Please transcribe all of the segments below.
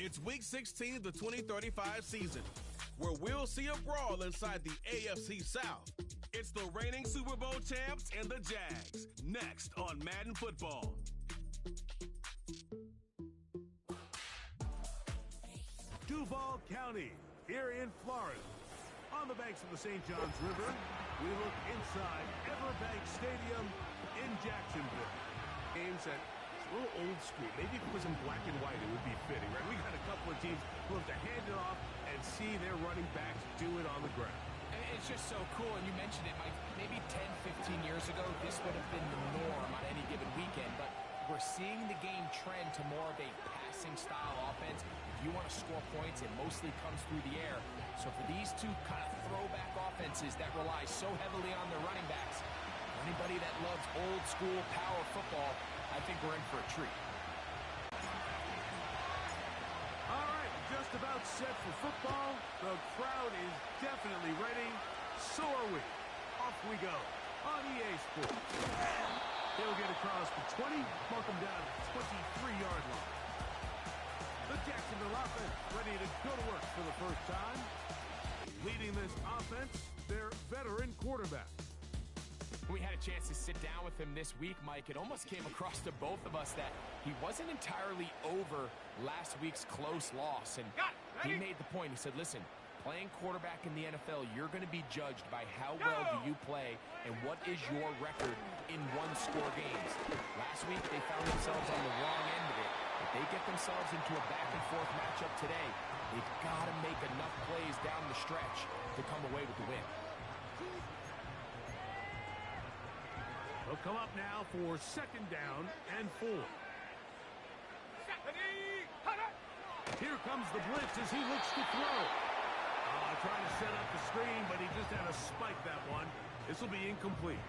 It's Week 16 of the 2035 season, where we'll see a brawl inside the AFC South. It's the reigning Super Bowl champs and the Jags, next on Madden Football. Duval County, here in Florida. On the banks of the St. Johns River, we look inside Everbank Stadium in Jacksonville. Games that a little old school. Maybe if it was in black and white, it would be fitting, right? We got a couple of teams who have to hand it off and see their running backs do it on the ground. And it's just so cool, and you mentioned it, Mike. Maybe 10, 15 years ago, this would have been the norm on any given weekend, but we're seeing the game trend to more of a passing-style offense. If you want to score points, it mostly comes through the air. So for these two kind of throwback offenses that rely so heavily on their running backs, for anybody that loves old-school power football, I think we're in for a treat. All right, just about set for football. The crowd is definitely ready. So are we. Off we go on EA Sports. They'll get across the 20, mark them down at the 23-yard line. The Jacksonville offense ready to go to work for the first time. Leading this offense, their veteran quarterback. We had a chance to sit down with him this week, Mike. It almost came across to both of us that he wasn't entirely over last week's close loss. And he made the point. He said, listen, playing quarterback in the NFL, you're going to be judged by how well do you play and what is your record in one-score games. Last week, they found themselves on the wrong end of it. If they get themselves into a back-and-forth matchup today, they've got to make enough plays down the stretch to come away with the win. They'll come up now for second down and 4. Here comes the blitz as he looks to throw. Trying to set up the screen, but he just had to spike that one. This will be incomplete.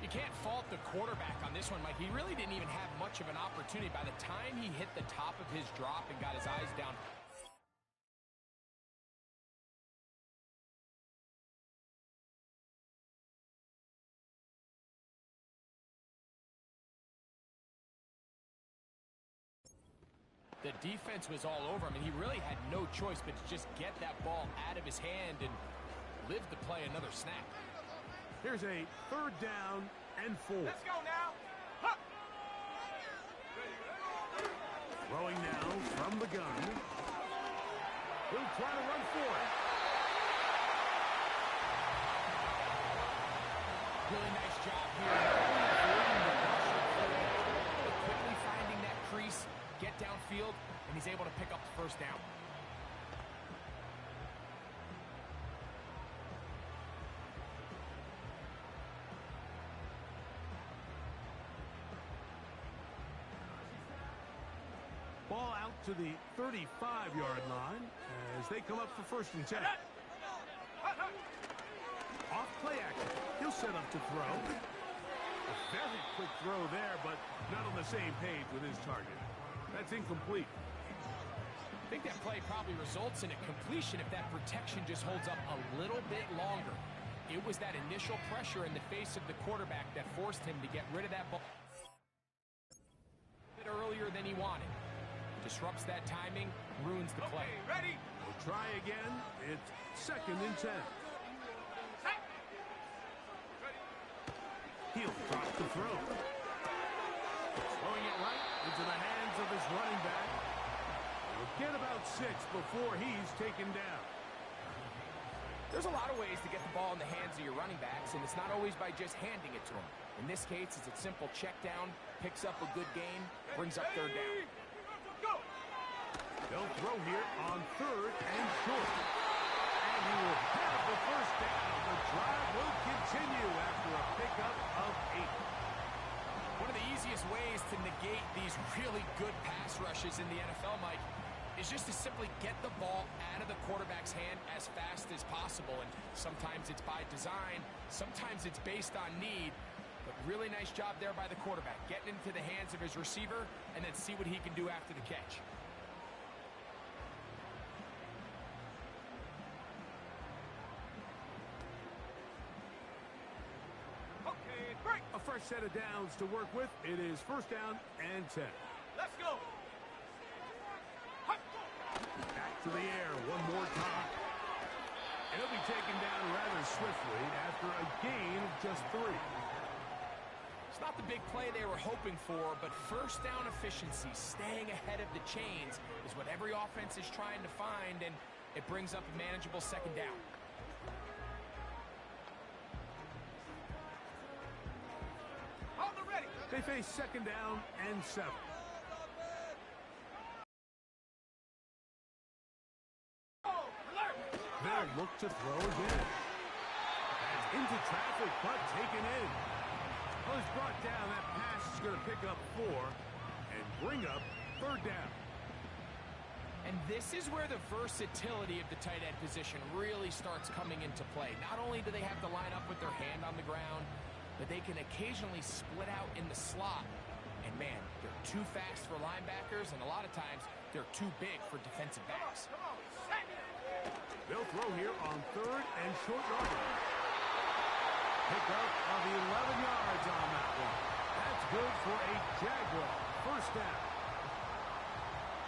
You can't fault the quarterback on this one, Mike. He really didn't even have much of an opportunity. By the time he hit the top of his drop and got his eyes down, the defense was all over him, and he really had no choice but to just get that ball out of his hand and live to play another snap. Here's a third down and 4. Let's go now. Huh. Throwing now from the gun. He'll try to run for it. Really nice job here. But quickly finding that crease, get downfield, and he's able to pick up the first down. Ball out to the 35-yard line as they come up for first and 10. Off play action. He'll set up to throw. A very quick throw there, but not on the same page with his target. That's incomplete. I think that play probably results in a completion if that protection just holds up a little bit longer. It was that initial pressure in the face of the quarterback that forced him to get rid of that ball a bit earlier than he wanted. Disrupts that timing, ruins the play. Okay, ready? We'll try again. It's second and 10. He'll drop the throw. Throwing it right into the hands of his running back. He'll get about 6 before he's taken down. There's a lot of ways to get the ball in the hands of your running backs, and it's not always by just handing it to them. In this case, it's a simple check down, picks up a good gain, brings up third down. They'll throw here on third and short. And he will have the first down. The drive will continue after a pickup of 8. One of the easiest ways to negate these really good pass rushes in the NFL, Mike, is just to simply get the ball out of the quarterback's hand as fast as possible. And sometimes it's by design, sometimes it's based on need. But really nice job there by the quarterback, getting into the hands of his receiver and then see what he can do after the catch. A fresh set of downs to work with. It is first down and 10. Let's go. to the air one more time. And he'll be taken down rather swiftly after a gain of just 3. It's not the big play they were hoping for, but first down efficiency, staying ahead of the chains, is what every offense is trying to find, and it brings up a manageable second down. They face second down and 7. They'll look to throw again. And into traffic, but taken in. Well, he's brought down. That pass is going to pick up 4 and bring up third down. And this is where the versatility of the tight end position really starts coming into play. Not only do they have to line up with their hand on the ground, but they can occasionally split out in the slot. And man, they're too fast for linebackers, and a lot of times they're too big for defensive backs. They'll throw here on third and short yardage. Pickup of 11 yards on that one. That's good for a Jaguar first down.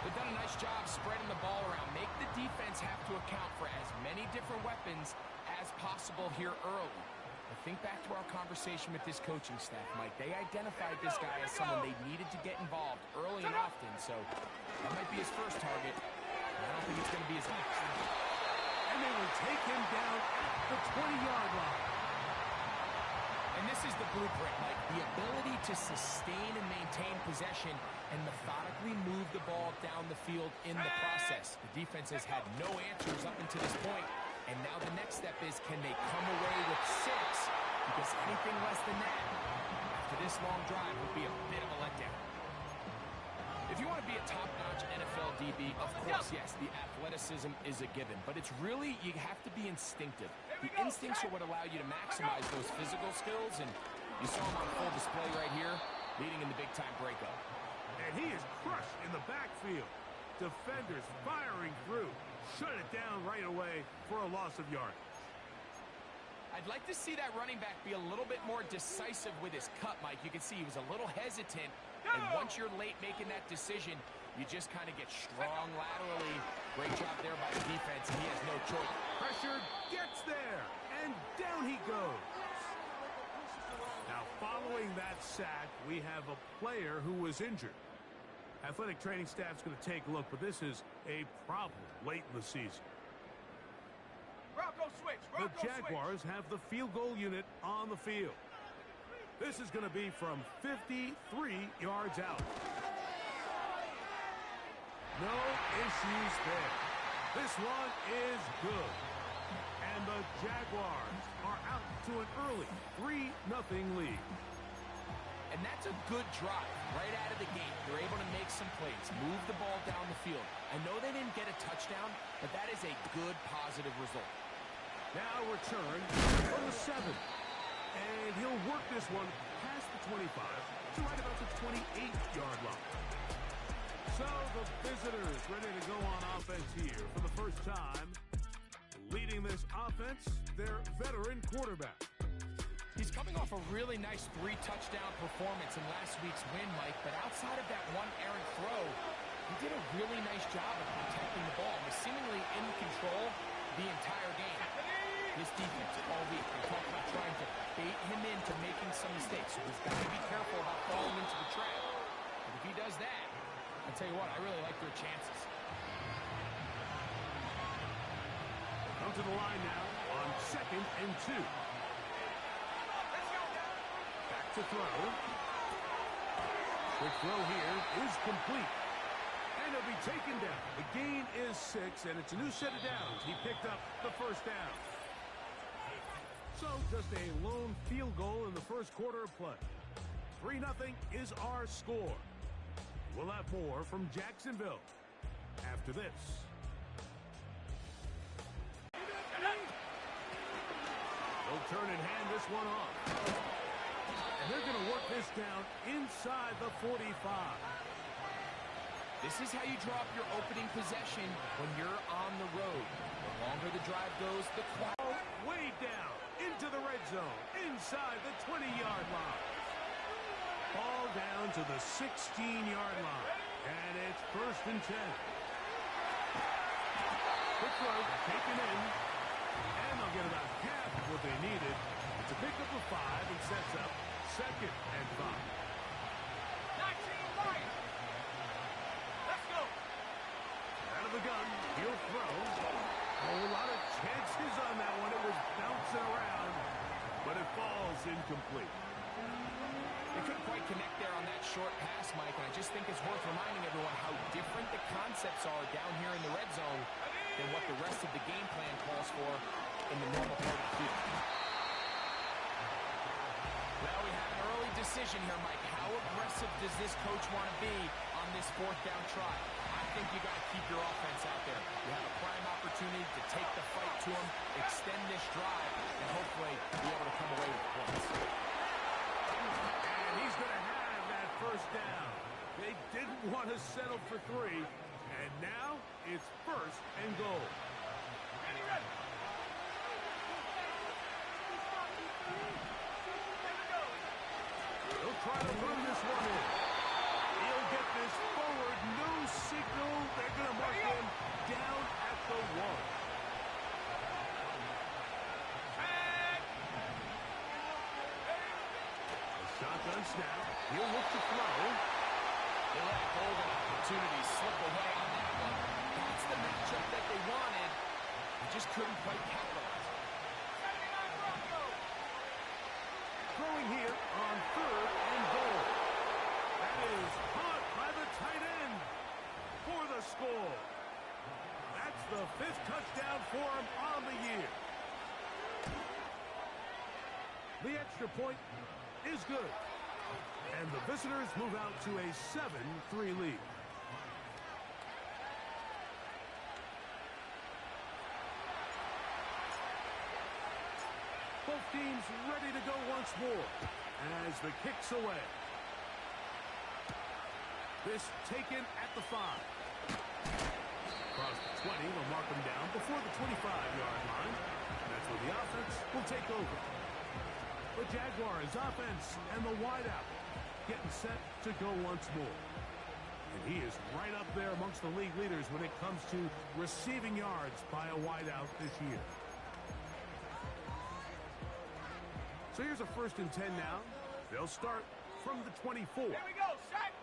They've done a nice job spreading the ball around. Make the defense have to account for as many different weapons as possible here early. But think back to our conversation with this coaching staff, Mike. They identified this guy as someone they needed to get involved early and often, so that might be his first target. I don't think it's going to be his next. And they will take him down at the 20-yard line. And this is the blueprint, Mike. The ability to sustain and maintain possession and methodically move the ball down the field in the process. The defense has had no answers up until this point, and now the next step is, can they come away with 6? Because anything less than that, after this long drive, would be a bit of a letdown. If you want to be a top-notch NFL DB, of course, yes, the athleticism is a given. But it's really, you have to be instinctive. The instincts are what allow you to maximize those physical skills, and you saw him on full display right here, leading in the big-time breakup. And he is crushed in the backfield. Defenders firing through. Shut it down right away for a loss of yardage. I'd like to see that running back be a little bit more decisive with his cut, Mike. You can see he was a little hesitant, and once you're late making that decision, you just kind of get strong laterally. Great job there by the defense, and he has no choice. Pressure gets there, and down he goes. Now, following that sack, we have a player who was injured. Athletic training staff's going to take a look, but this is a problem late in the season. The Jaguars have the field goal unit on the field. This is going to be from 53 yards out. No issues there. This one is good. And the Jaguars are out to an early 3-0 lead. And that's a good drive right out of the gate. They're able to make some plays, move the ball down the field. I know they didn't get a touchdown, but that is a good, positive result. Now return from the 7. And he'll work this one past the 25 to right about the 28-yard line. So the visitors ready to go on offense here for the first time. Leading this offense, their veteran quarterback. He's coming off a really nice 3-touchdown performance in last week's win, Mike, but outside of that one errant throw, he did a really nice job of protecting the ball. Was seemingly in control the entire game. This defense all week, they talked about trying to bait him into making some mistakes, so he's got to be careful about falling into the trap. But if he does that, I'll tell you what, I really like their chances. Come to the line now on 2nd and 2. Back to throw. The throw here is complete. And he'll be taken down. The gain is 6, and it's a new set of downs. He picked up the first down. So just a lone field goal in the first quarter of play. 3-0 is our score. We'll have more from Jacksonville after this. They'll turn and hand this one off. And they're going to work this down inside the 45. This is how you draw up your opening possession when you're on the road. The longer the drive goes, the quieter. Way down into the red zone, inside the 20-yard line. Ball down to the 16-yard line, and it's 1st and 10. Quick throw, taken in. And they'll get about half of what they needed. It's a pickup of 5 and sets up 2nd and 5. Let's go. Out of the gun, he'll throw. A whole lot of chances on that one. It was bouncing around, but it falls incomplete. They couldn't quite connect there on that short pass, Mike, and I just think it's worth reminding everyone how different the concepts are down here in the red zone than what the rest of the game plan calls for in the normal part of the field. Well, we have an early decision here, Mike. How aggressive does this coach want to be on this 4th down try? I think you got to keep your offense out there. You have a prime opportunity to take the fight to him, extend this drive, and hopefully be able to come away with points. And he's going to have that 1st down. They didn't want to settle for 3, and now it's 1st and goal. Ready. He'll try to run this one in. He'll get this forward. No signal. They're going to mark him down at the 1. Shotgun snap. He'll look to throw. They let a golden opportunity slip away on that one. That's the matchup that they wanted. They just couldn't quite capitalize. Throwing here on 3rd and goal. That is caught by the tight end for the score. That's the 5th touchdown for him on the year. The extra point is good. And the visitors move out to a 7-3 lead. Both teams ready to go once more as the kick's away. This taken at the 5. Across the 20, they'll mark him down before the 25-yard line. That's where the offense will take over. The Jaguars offense and the wideout getting set to go once more. And he is right up there amongst the league leaders when it comes to receiving yards by a wideout this year. So here's a 1st and 10 now. They'll start from the 24. Here we go, set.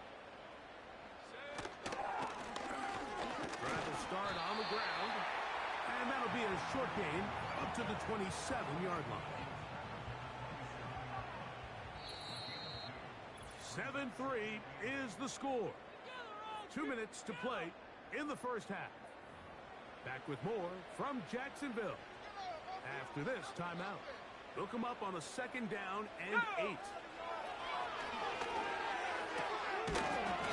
Drive will start on the ground. And that'll be a short gain up to the 27-yard line. 7-3 is the score. 2 minutes to play in the 1st half. Back with more from Jacksonville after this timeout. They'll come up on a 2nd down and 8.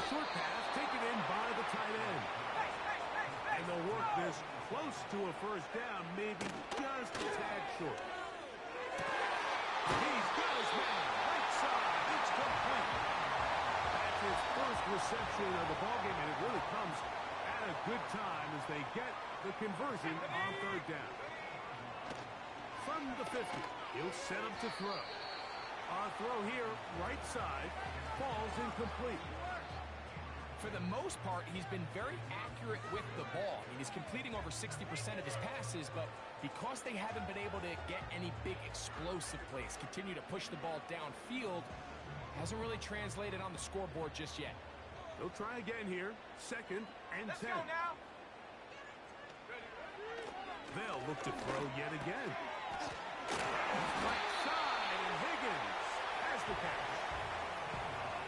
Short pass taken in by the tight end. And they'll work this close to a 1st down, maybe just a tad short. He's got his man right side. It's complete. That's his 1st reception of the ballgame, and it really comes at a good time as they get the conversion on 3rd down. From the 50, he'll set up to throw. On throw here, right side, falls incomplete. For the most part, he's been very accurate with the ball. I mean, he's completing over 60% of his passes, but because they haven't been able to get any big explosive plays, continue to push the ball downfield, hasn't really translated on the scoreboard just yet. They'll try again here, 2nd and 10. Let's go now. They'll look to throw yet again. Right side, and Higgins has the catch.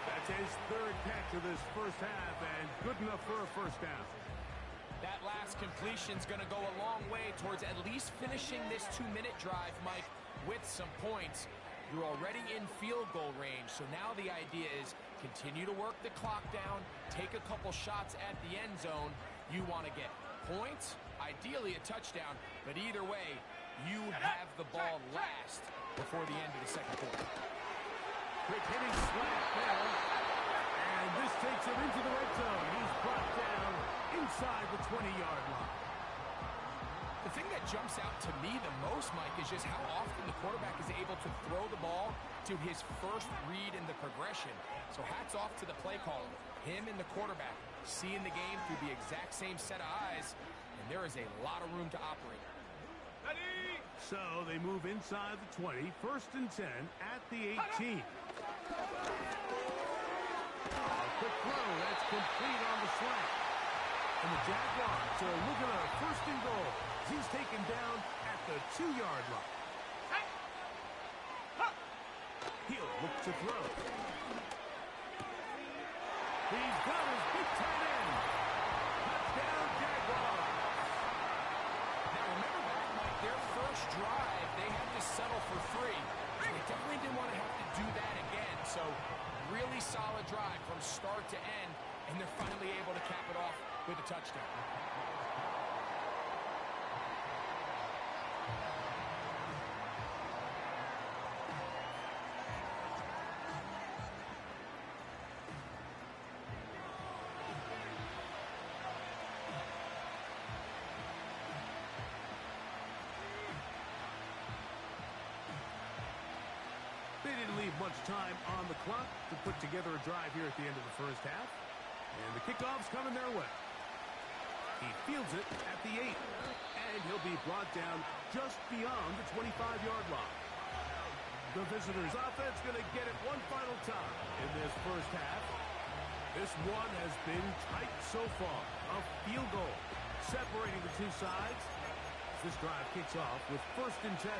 That's his 3rd catch of this 1st half, and good enough for a 1st down. That last completion's going to go a long way towards at least finishing this 2-minute drive, Mike, with some points. You're already in field goal range, so now the idea is continue to work the clock down, take a couple shots at the end zone. You want to get points, ideally a touchdown, but either way, you have the ball last before the end of the 2nd quarter. Quick hitting slant there, and this takes him into the red zone. He's brought down inside the 20-yard line. The thing that jumps out to me the most, Mike, is just how often the quarterback is able to throw the ball to his 1st read in the progression. So hats off to the play caller, him and the quarterback, seeing the game through the exact same set of eyes, and there is a lot of room to operate. Ready? So they move inside the 20, 1st and 10 at the 18. Quick throw, that's complete on the slant. And the Jaguars are looking at a 1st and goal. He's taken down at the 2-yard line. He'll look to throw. He's got his big tight end. Touchdown, Jaguars. Now remember back, Mike, their first drive, they had to settle for 3. They definitely didn't want to have to do that again. So really solid drive from start to end, and they're finally able to cap it off with a touchdown. They didn't leave much time on the clock to put together a drive here at the end of the first half. And the kickoff's coming their way. He fields it at the 8. And he'll be brought down just beyond the 25-yard line. The visitors' offense going to get it one final time in this first half. This one has been tight so far. A field goal separating the two sides. This drive kicks off with 1st and 10.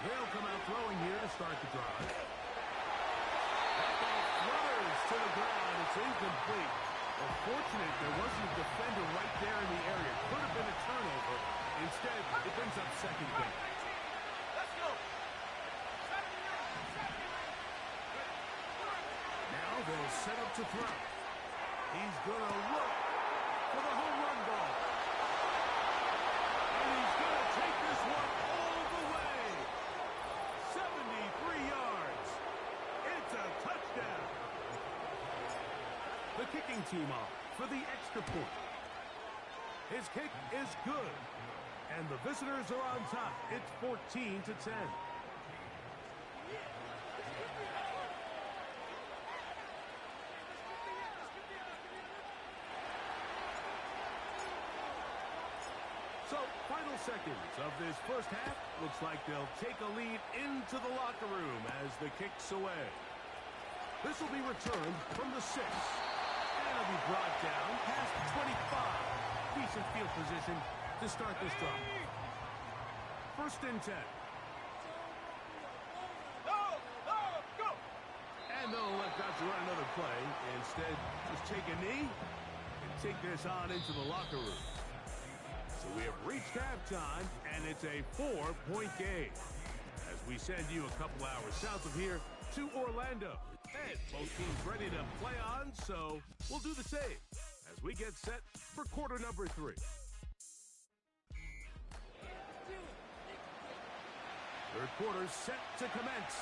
They'll come out throwing here to start the drive. That ball flutters to the ground. It's incomplete. Well, fortunate there wasn't a defender right there in the area. Could have been a turnover. Instead, it brings up 2nd down. Let's go. Now they'll set up to throw. He's going to look for the home run ball. And he's going to take this one all the way. 73 yards. It's a touchdown. The kicking team off for the extra point. His kick is good. And the visitors are on top. It's 14-10. So, final seconds of this first half. Looks like they'll take a lead into the locker room as the kick's away. This will be returned from the 6. And it'll be brought down past the 25. Decent field position to start this drive. 1st and 10. Go! And they'll let Dodger run another play. Instead, just take a knee and take this on into the locker room. So we have reached halftime, and it's a 4-point game. As we send you a couple hours south of here to Orlando. And both teams ready to play on, so we'll do the same as we get set for quarter number 3. Third quarter set to commence.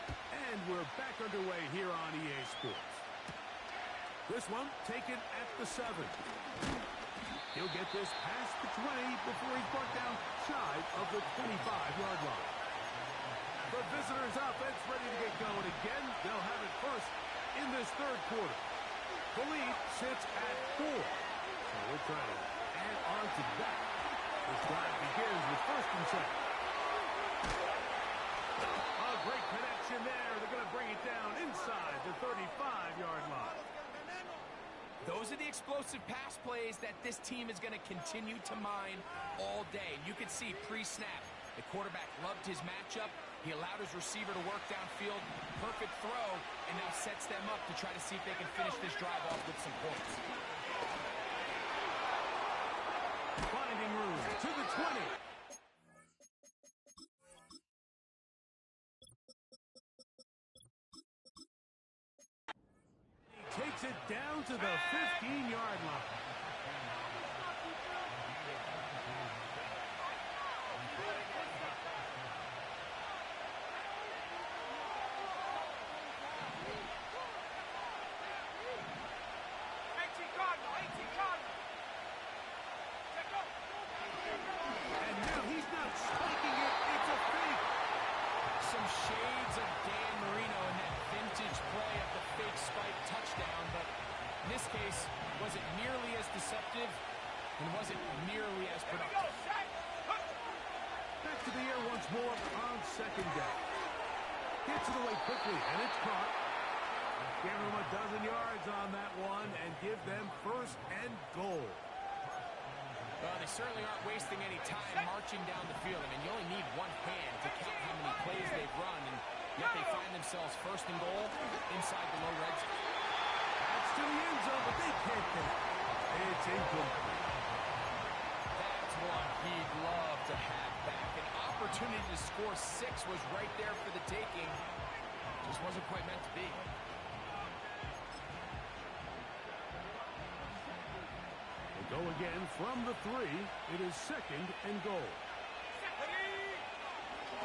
And we're back underway here on EA Sports. This one taken at the 7. He'll get this past the 20 before he's brought down shy of the 25-yard line. The visitors' offense ready to get going again. They'll have it first in this third quarter. The lead sits at 4. So we'll try to add on to that. This drive begins with 1st and 10. A great connection there. They're going to bring it down inside the 35-yard line. Those are the explosive pass plays that this team is going to continue to mine all day. You can see pre-snap, the quarterback loved his matchup. He allowed his receiver to work downfield. Perfect throw, and now sets them up to try to see if they can finish this drive off with some points. Finding room to the 20. Takes it down to the 15-yard line. effective and wasn't nearly as productive. Back to the air once more on second down. Gets it away quickly, and it's caught. Give them a dozen yards on that one and give them first and goal. Well, they certainly aren't wasting any time marching down the field. I mean, you only need one hand to count how many plays they've run, and yet they find themselves first and goal inside the low red zone. That's to the end zone, but they can't get it. It's incomplete. That's one he'd love to have back. An opportunity to score 6 was right there for the taking. Just wasn't quite meant to be. Go again from the 3. It is second and goal.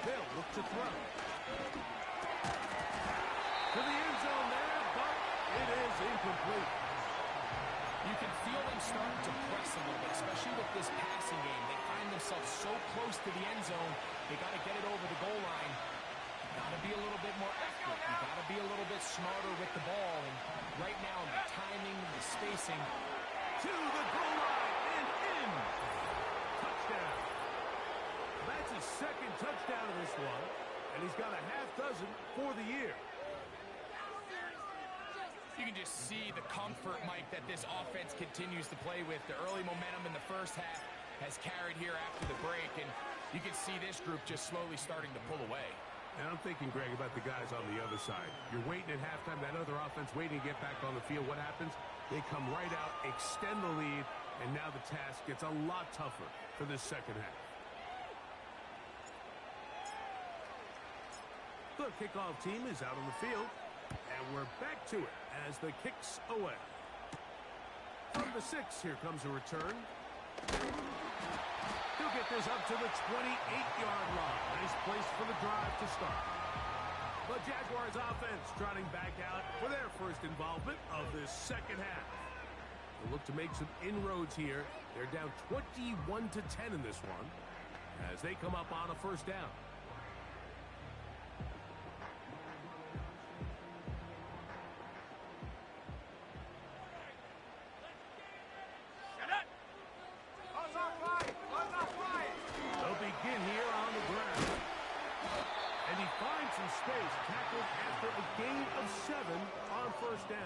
They'll look to throw. To the end zone there, but it is incomplete. You can feel them starting to press a little bit, especially with this passing game. They find themselves so close to the end zone, they got to get it over the goal line. Got to be a little bit more accurate. You got to be a little bit smarter with the ball. And right now, the timing, the spacing, to the goal line and in. Touchdown. That's his second touchdown of this one, and he's got a half dozen for the year. You can just see the comfort, Mike, that this offense continues to play with. The early momentum in the first half has carried here after the break, and you can see this group just slowly starting to pull away. And I'm thinking, Greg, about the guys on the other side. You're waiting at halftime, that other offense waiting to get back on the field. What happens? They come right out, extend the lead, and now the task gets a lot tougher for this second half. The kickoff team is out on the field, and we're back to it as the kick's away. From the 6, here comes a return. He'll get this up to the 28-yard line. Nice place for the drive to start. The Jaguars offense trotting back out for their first involvement of this second half. They'll look to make some inroads here. They're down 21-10 in this one as they come up on a first down. They'll begin here on the ground. And he finds some space, tackled after a gain of 7 on first down.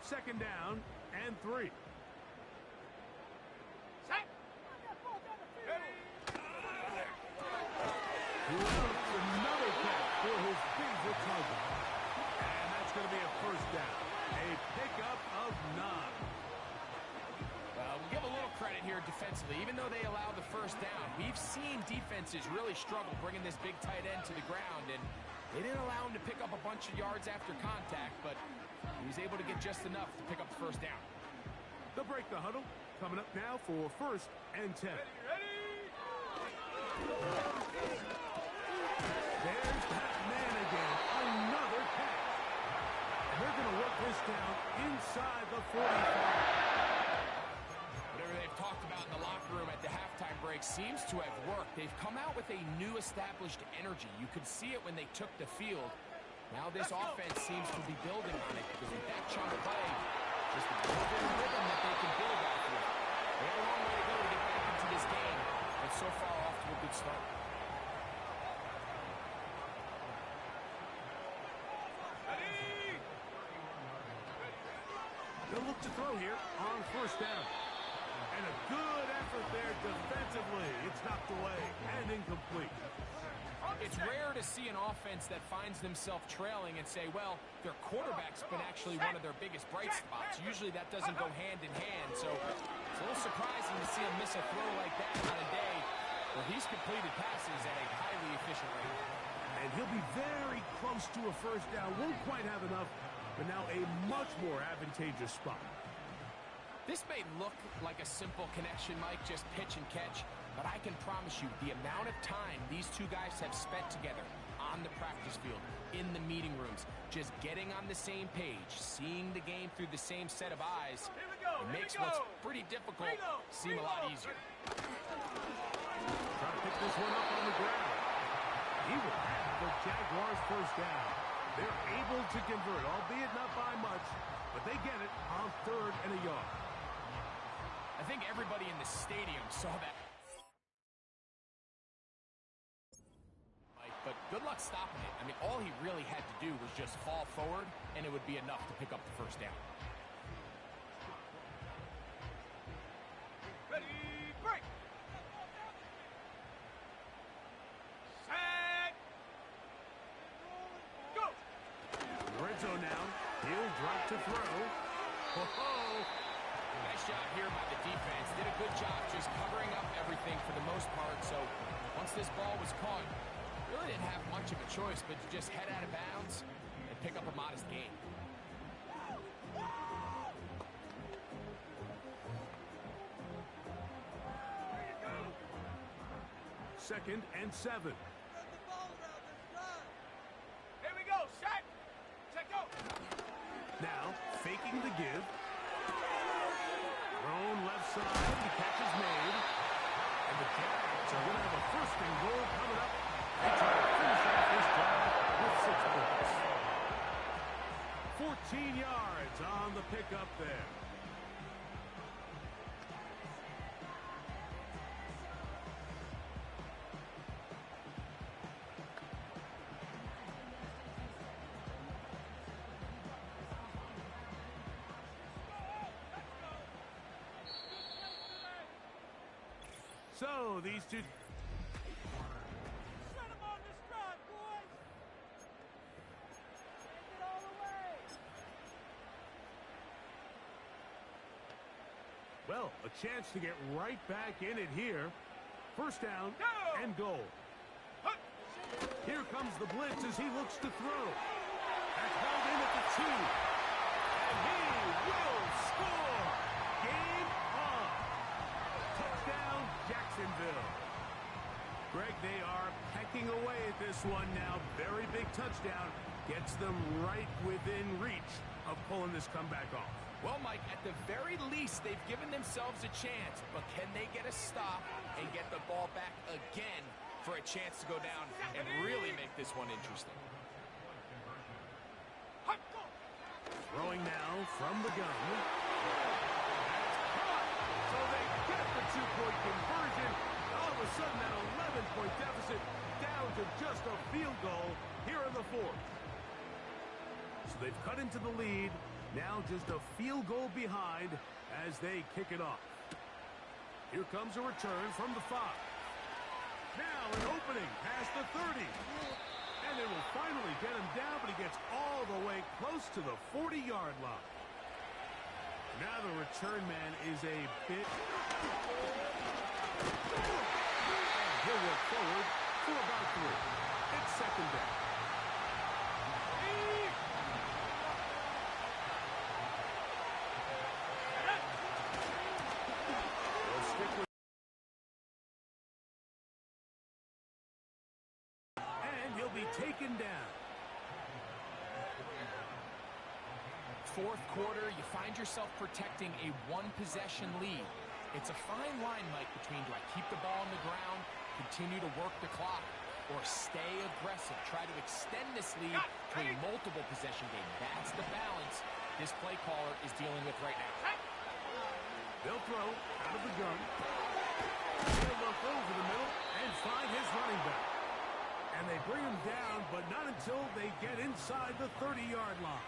Second down and 3. Another catch for his favorite target. And that's going to be a first down. A pickup of 9. We'll give a little credit here defensively. Even though they allow the first down, we've seen defenses really struggle bringing this big tight end to the ground, and they didn't allow him to pick up a bunch of yards after contact, but he was able to get just enough to pick up the first down. They'll break the huddle. Coming up now for first and 10. There's that man again. Another catch. And they're going to work this down inside the 45. Whatever they've talked about in the locker room at the halftime break seems to have worked. They've come out with a new established energy. You could see it when they took the field. Now this offense seems to be building on it because with that chunk of play, just a little bit of rhythm that they can build off of. They have a long way to go to get back into this game, but so far off to a good start. They'll look to throw here on first down. And a good effort there defensively. It's knocked away and incomplete. It's rare to see an offense that finds themselves trailing and say, well, their quarterback's been actually one of their biggest bright spots. Usually that doesn't go hand in hand, so it's a little surprising to see him miss a throw like that on a day where he's completed passes at a highly efficient rate. And he'll be very close to a first down. Won't quite have enough, but now a much more advantageous spot. This may look like a simple connection, Mike, just pitch and catch, but I can promise you the amount of time these two guys have spent together on on the practice field, in the meeting rooms, just getting on the same page, seeing the game through the same set of eyes, it makes what's pretty difficult seem a lot easier. Trying to pick this one up on the ground. He will have the Jaguars first down. They're able to convert, albeit not by much, but they get it on 3rd and a yard. I think everybody in the stadium saw that. But good luck stopping it. I mean, all he really had to do was just fall forward, and it would be enough to pick up the first down. Ready, break! Set! Go! Red zone now. He'll drop to throw. Ho-ho! Nice job here by the defense. Did a good job just covering up everything for the most part. So once this ball was caught, really didn't have much of a choice but to just head out of bounds and pick up a modest gain. Second and 7. Here we go, set! Set, go! Now, faking the give. Thrown left side. The catch is made. And the Jags are going to have a 1st and goal coming up. They try to finish off this drive with 6 points. 14 yards on the pickup there. So, these two... Shut him on this drive, boys! Take it all the way! Well, a chance to get right back in it here. First down and goal. Here comes the blitz as he looks to throw. That's held in at the 2. And he will score! Game on! Touchdown, Jacksonville. Greg, they are pecking away at this one now. Very big touchdown. Gets them right within reach of pulling this comeback off. Well, Mike, at the very least, they've given themselves a chance, but can they get a stop and get the ball back again for a chance to go down and really make this one interesting? Throwing now from the gun. So they get the 2-point conversion. All of a sudden, that 11-point deficit down to just a field goal here in the 4th. So they've cut into the lead. Now just a field goal behind as they kick it off. Here comes a return from the 5. Now an opening past the 30. And it will finally get him down, but he gets all the way close to the 40-yard line. Now the return man is a bit... And he'll work forward for about 3. It's 2nd down. Taken down. 4th quarter, you find yourself protecting a 1-possession lead. It's a fine line, Mike, between do I keep the ball on the ground, continue to work the clock, or stay aggressive, try to extend this lead to a multiple possession game. That's the balance this play caller is dealing with right now. They'll throw out of the gun. They'll look over the middle and find his running back. And they bring him down, but not until they get inside the 30-yard line.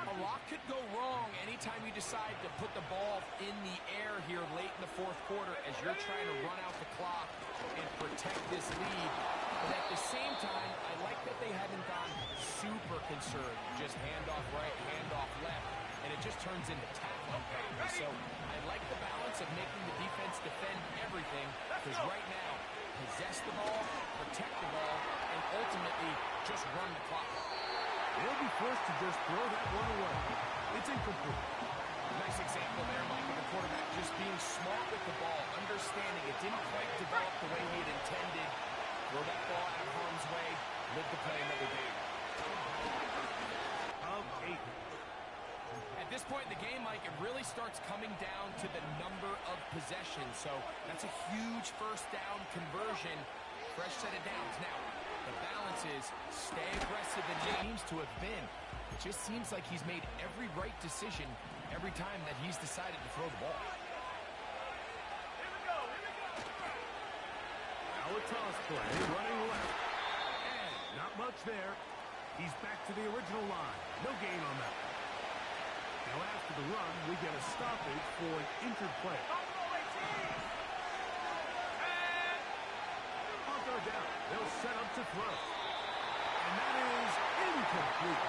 A lot could go wrong anytime you decide to put the ball in the air here late in the 4th quarter as you're trying to run out the clock and protect this lead. But at the same time, I like that they haven't gone super conservative. Just handoff right, handoff left, and it just turns into tackling practice. So I like the balance of making the defense defend everything, because right now, possess the ball, protect the ball, and ultimately just run the clock. They'll be forced to just throw that one away. It's incomplete. Nice example there, Mike, of the quarterback just being smart with the ball, understanding it didn't quite develop the way he had intended, Throw that ball out of harm's way. Live to play another game. Of 8. At this point in the game, Mike, it really starts coming down to the number of possessions. So that's a huge first down conversion. Fresh set of downs. Now, the balance is stay aggressive and seems to have been. It just seems like he's made every right decision every time that he's decided to throw the ball. Now a toss play, running left. And not much there. He's back to the original line. No gain on that. Now after the run, we get a stoppage for an injured player. On third down, they'll set up to throw. And that is incomplete.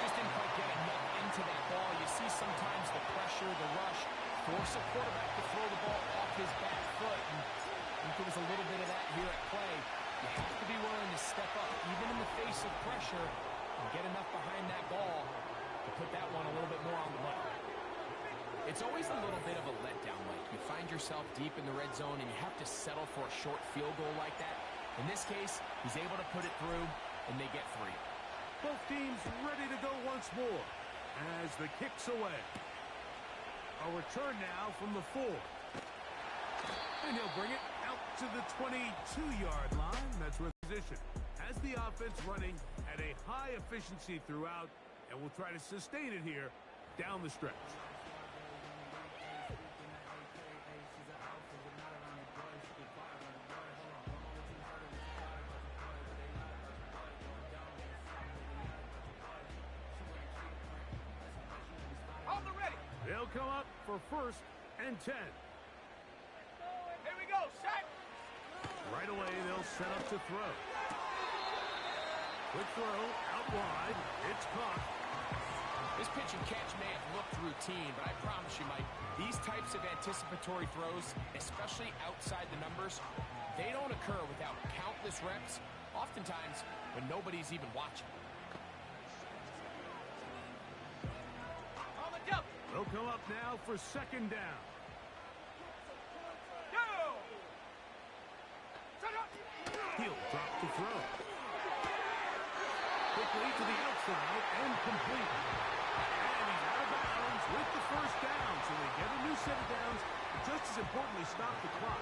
Just didn't quite get enough into that ball. You see sometimes the pressure, the rush, force a quarterback to throw the ball off his back foot. And I think there was a little bit of that here at play. You have to be willing to step up, even in the face of pressure, and get enough behind that ball to put that one a little bit more on the money. It's always a little bit of a letdown, Mike. You find yourself deep in the red zone, and you have to settle for a short field goal like that. In this case, he's able to put it through, and they get 3. Both teams ready to go once more as the kick's away. A return now from the 4. And he'll bring it out to the 22-yard line. That's where the position has the offense running at a high efficiency throughout, and will try to sustain it here down the stretch. They'll come up for 1st and 10. Here we go, set. Right away, they'll set up to throw. Quick throw, out wide. It's caught. This pitch and catch may have looked routine, but I promise you, Mike, these types of anticipatory throws, especially outside the numbers, they don't occur without countless reps, oftentimes when nobody's even watching. They'll come up now for 2nd down. He'll drop the throw. Quickly to the outside and complete. And he's out of bounds with the 1st down. So they get a new set of downs. Just as importantly, stop the clock.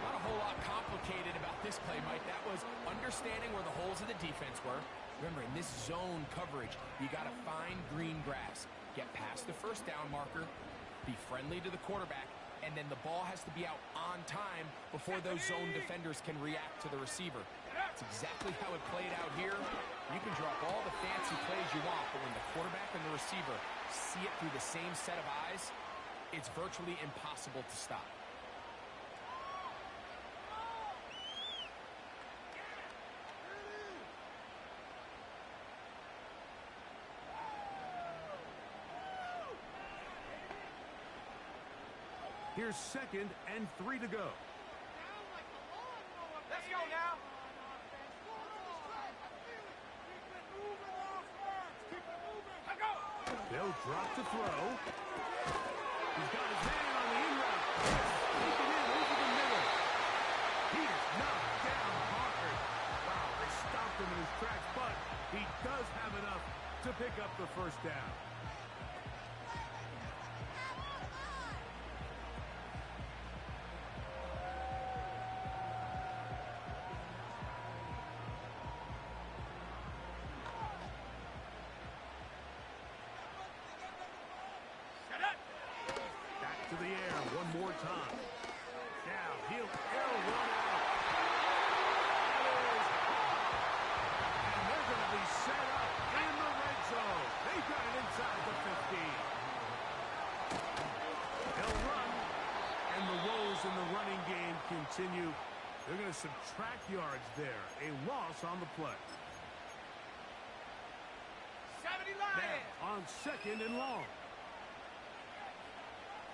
Not a whole lot complicated about this play, Mike. That was understanding where the holes of the defense were. Remember, in this zone coverage, you got to find green grass. Get past the 1st down marker, be friendly to the quarterback, and then the ball has to be out on time before those zone defenders can react to the receiver. That's exactly how it played out here. You can drop all the fancy plays you want, but when the quarterback and the receiver see it through the same set of eyes, it's virtually impossible to stop. Here's 2nd and 3 to go. Let's go now. They'll drop to throw. He's got his man on the in route. Sneaking in over the middle. He is knocked down hard. Wow, they stopped him in his tracks, but he does have enough to pick up the 1st down. To the air one more time. Now he'll air one out. And they're going to be set up in the red zone. They've got it inside the 15. They'll run, and the woes in the running game continue. They're going to subtract yards there. A loss on the play. 70 Lions. Now on 2nd and long.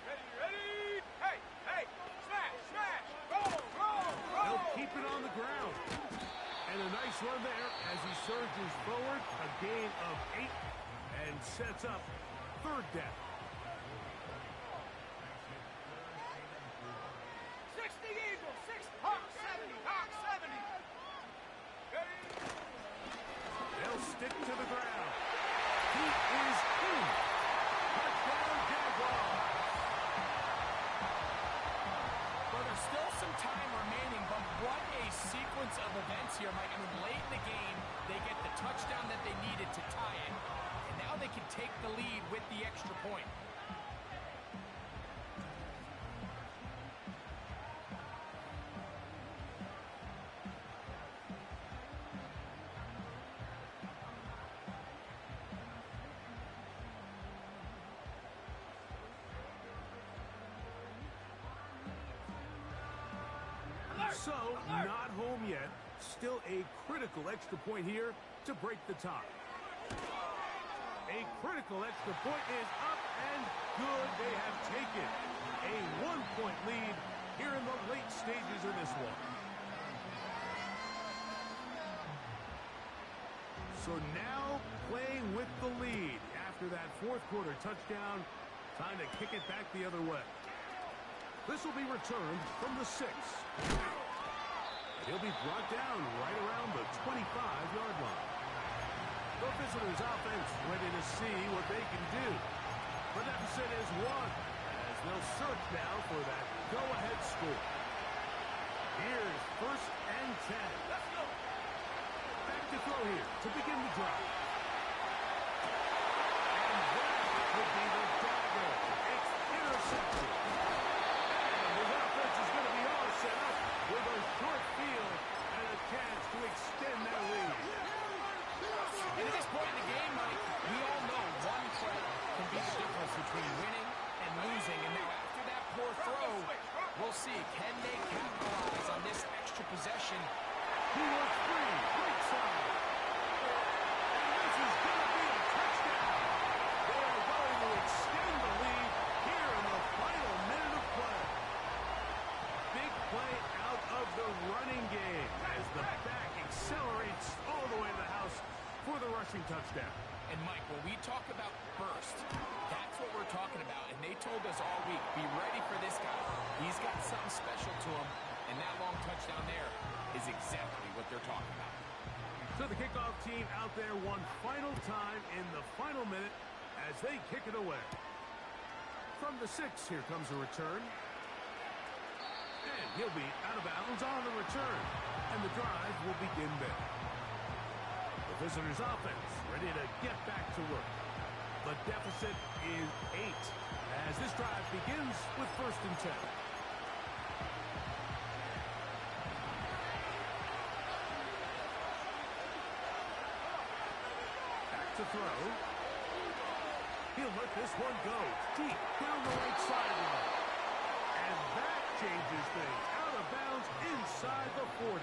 Ready? Hey, hey, smash, smash, roll, roll, roll. They'll keep it on the ground. And a nice run there as he surges forward. A gain of 8 and sets up 3rd down. 60 Eagles, 6 Hawks. stick to the ground. He is in. Touchdown, Jaguars. Well, there's still some time remaining, but what a sequence of events here, Mike. I mean, late in the game, they get the touchdown that they needed to tie it, and now they can take the lead with the extra point. So, not home yet. Still a critical extra point here to break the tie. A critical extra point is up and good. They have taken a 1-point lead here in the late stages of this one. So now playing with the lead after that fourth quarter touchdown. Time to kick it back the other way. This will be returned from the 6. He'll be brought down right around the 25-yard line. The visitors' offense ready to see what they can do. The deficit is 1 as they'll search now for that go-ahead score. Here's 1st and 10. Let's go. Back to throw here to begin the drive. And that could be the dagger. It's intercepted. And the offense is going to be all set up with a short field and a chance to extend their lead. And at this point in the game, Mike, we all know one play can be the difference between winning and losing. And now after that poor throw, we'll see, can they capitalize on this extra possession? He was free, right side. And this is going to be a touchdown. They are going to extend the lead here in the final minute of play. Big play out of the running game as the back accelerates all the way to the house for the rushing touchdown. And Mike, when we talk about burst, that's what we're talking about. And they told us all week, be ready for this guy. He's got something special to him. And that long touchdown there is exactly what they're talking about. So the kickoff team out there one final time in the final minute as they kick it away. From the 6, here comes a return. And he'll be out of bounds on the return. And the drive will begin there. The visitors' offense ready to get back to work. The deficit is 8 as this drive begins with 1st and 10. Back to throw. He'll let this one go deep down the right sideline. And that changes things. Out of bounds inside the 40.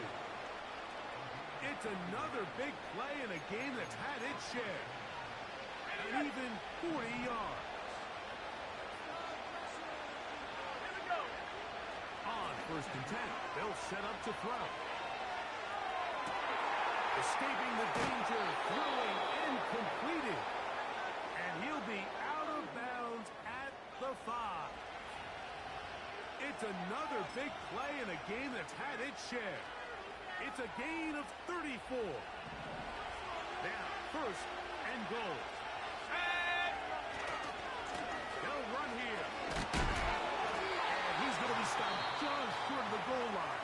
It's another big play in a game that's had its share. And even 40 yards. On 1st and 10, they'll set up to throw. Escaping the danger, throwing and completing. And he'll be out of bounds at the 5. It's another big play in a game that's had its share. It's a gain of 34. Now, 1st and goal. They'll run here. And he's going to be stopped just short of the goal line.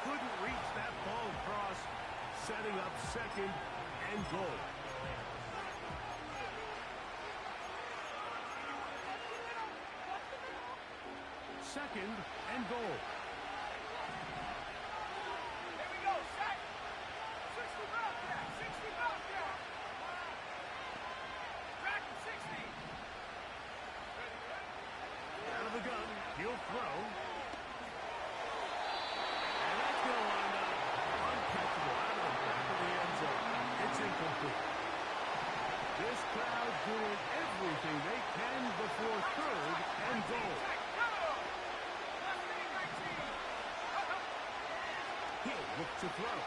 Couldn't reach that ball across, setting up 2nd and goal. Second and goal. Out of the gun, he'll throw. And that's going to wind up uncatchable out of the back of the end zone. It's incomplete. This crowd doing everything they can before 3rd and goal. He'll look to throw.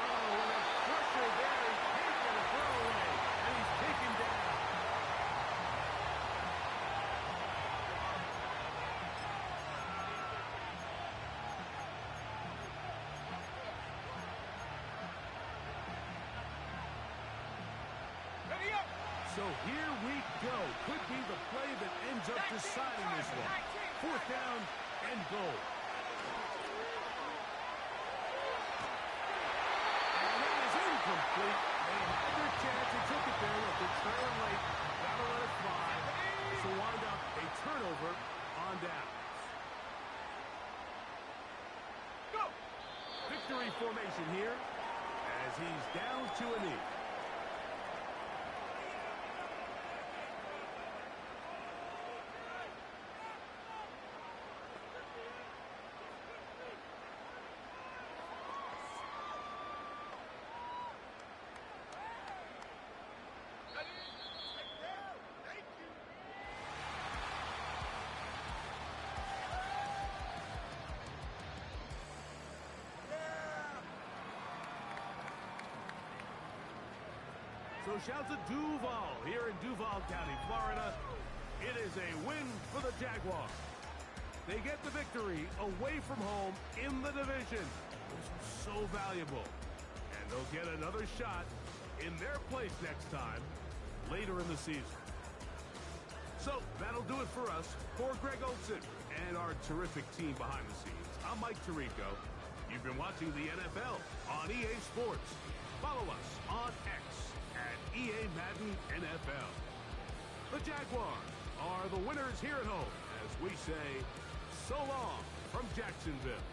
Oh, what a pressure there. He can't get a throw away. And he's taken down. So here we go. Could be the play that ends up deciding this one. 4th down and goal. And that is incomplete. They had their chance. They took it there with the trail late. Gotta let it fly. So wind up a turnover on downs. Go! Victory formation here as he's down to a knee. So shout to Duval here in Duval County, Florida. It is a win for the Jaguars. They get the victory away from home in the division, which is so valuable. And they'll get another shot in their place next time later in the season. So that'll do it for us. For Greg Olson and our terrific team behind the scenes, I'm Mike Tirico. You've been watching the NFL on EA Sports. Follow us on X at EA Madden NFL. The Jaguars are the winners here at home as we say so long from Jacksonville.